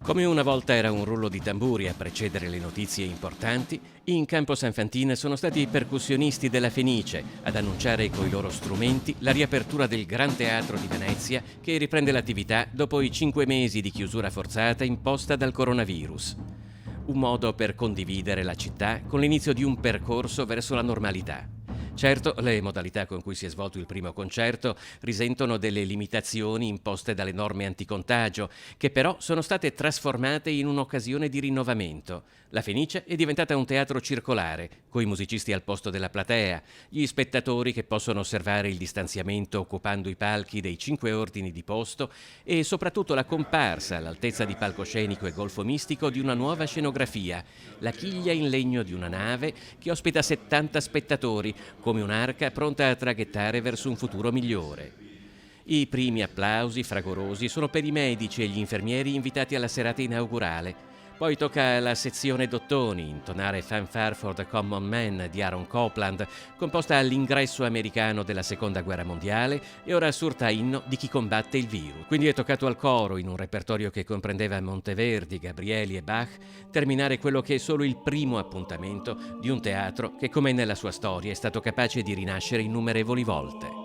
Come una volta era un rullo di tamburi a precedere le notizie importanti, in Campo San Fantin sono stati i percussionisti della Fenice ad annunciare coi loro strumenti la riapertura del Gran Teatro di Venezia, che riprende l'attività dopo i 5 mesi di chiusura forzata imposta dal coronavirus. Un modo per condividere la città con l'inizio di un percorso verso la normalità. Certo, le modalità con cui si è svolto il primo concerto risentono delle limitazioni imposte dalle norme anticontagio, che però sono state trasformate in un'occasione di rinnovamento. La Fenice è diventata un teatro circolare, coi musicisti al posto della platea, gli spettatori che possono osservare il distanziamento occupando i palchi dei 5 ordini di posto e soprattutto la comparsa all'altezza di palcoscenico e golfo mistico di una nuova scenografia, la chiglia in legno di una nave che ospita 70 spettatori, come un'arca pronta a traghettare verso un futuro migliore. I primi applausi fragorosi sono per i medici e gli infermieri invitati alla serata inaugurale. Poi tocca alla sezione Dottoni intonare Fanfare for the Common Man di Aaron Copland, composta all'ingresso americano della Seconda Guerra Mondiale e ora assurta inno di chi combatte il virus. Quindi è toccato al coro, in un repertorio che comprendeva Monteverdi, Gabrieli e Bach, terminare quello che è solo il primo appuntamento di un teatro che, come nella sua storia, è stato capace di rinascere innumerevoli volte.